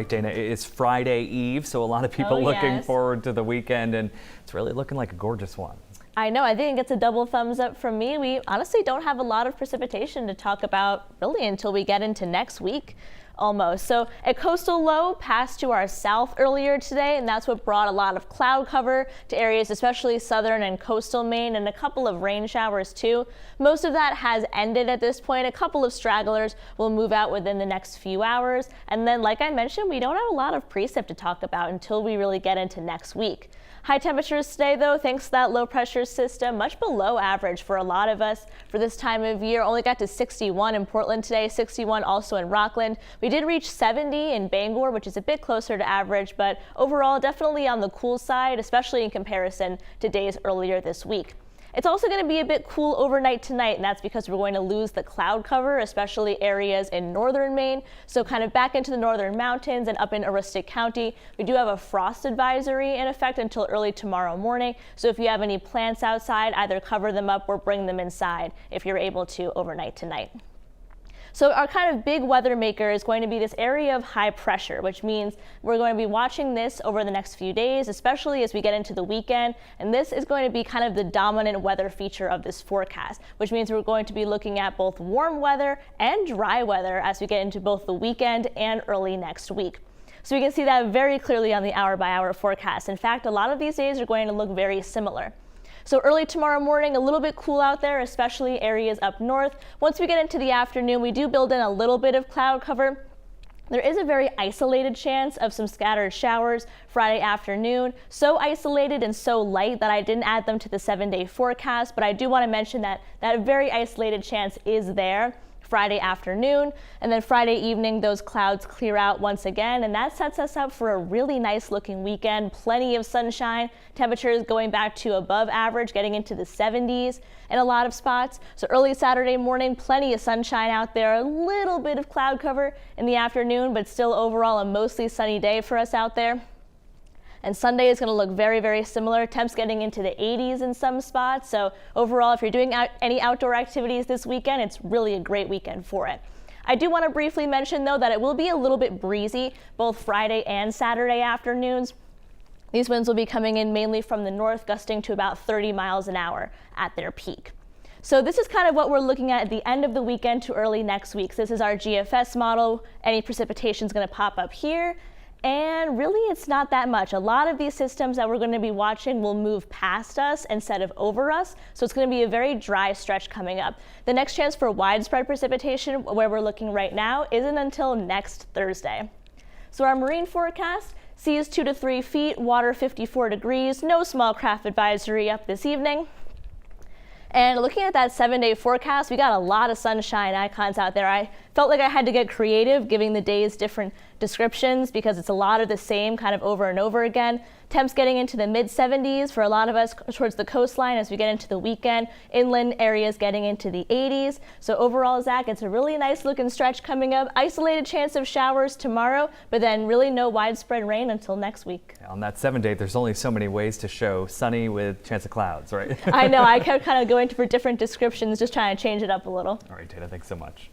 right, Dana. It's Friday Eve, so a lot of people looking forward to the weekend, and it's really looking like a gorgeous one. I know, I think it gets a double thumbs up from me. We honestly don't have a lot of precipitation to talk about really until we get into next week almost. So a coastal low passed to our south earlier today, and that's what brought a lot of cloud cover to areas, especially southern and coastal Maine, and a couple of rain showers too. Most of that has ended at this point. A couple of stragglers will move out within the next few hours. And then, like I mentioned, we don't have a lot of precip to talk about until we really get into next week. High temperatures today, though, thanks to that low pressure system, much below average for a lot of us for this time of year. Only got to 61 in Portland today, 61 also in Rockland. We did reach 70 in Bangor, which is a bit closer to average, but overall definitely on the cool side, especially in comparison to days earlier this week. It's also going to be a bit cool overnight tonight, and that's because we're going to lose the cloud cover, especially areas in northern Maine. So kind of back into the northern mountains and up in Aroostook County. We do have a frost advisory in effect until early tomorrow morning. So if you have any plants outside, either cover them up or bring them inside if you're able to overnight tonight. So our kind of big weather maker is going to be this area of high pressure, which means we're going to be watching this over the next few days, especially as we get into the weekend. And this is going to be kind of the dominant weather feature of this forecast, which means we're going to be looking at both warm weather and dry weather as we get into both the weekend and early next week. So we can see that very clearly on the hour-by-hour forecast. In fact, a lot of these days are going to look very similar. So early tomorrow morning, a little bit cool out there, especially areas up north. Once we get into the afternoon, we do build in a little bit of cloud cover. There is a very isolated chance of some scattered showers Friday afternoon. So isolated and so light that I didn't add them to the 7-day forecast, but I do want to mention that that very isolated chance is there Friday afternoon, and then Friday evening those clouds clear out once again, and that sets us up for a really nice looking weekend. Plenty of sunshine, temperatures going back to above average, getting into the 70s in a lot of spots. So early Saturday morning, plenty of sunshine out there, a little bit of cloud cover in the afternoon, but still overall a mostly sunny day for us out there. And Sunday is going to look very, very similar. Temps getting into the 80s in some spots. So overall, if you're doing any outdoor activities this weekend, it's really a great weekend for it. I do want to briefly mention, though, that it will be a little bit breezy both Friday and Saturday afternoons. These winds will be coming in mainly from the north, gusting to about 30 miles an hour at their peak. So this is kind of what we're looking at the end of the weekend to early next week. So this is our GFS model. Any precipitation is going to pop up here. And really, it's not that much. A lot of these systems that we're going to be watching will move past us instead of over us. So it's going to be a very dry stretch coming up. The next chance for widespread precipitation, where we're looking right now, isn't until next Thursday. So our marine forecast, seas 2 to 3 feet, water 54 degrees, no small craft advisory up this evening. And looking at that 7-day forecast, we got a lot of sunshine icons out there. I felt like I had to get creative giving the days different descriptions because it's a lot of the same kind of over and over again. Temps getting into the mid 70s for a lot of us towards the coastline as we get into the weekend. Inland areas getting into the 80s. So overall, Zach, it's a really nice looking stretch coming up. Isolated chance of showers tomorrow, but then really no widespread rain until next week. On that 7-day, there's only so many ways to show sunny with chance of clouds, right? I know, I kept kind of going for different descriptions, just trying to change it up a little. All right, Dana, thanks so much.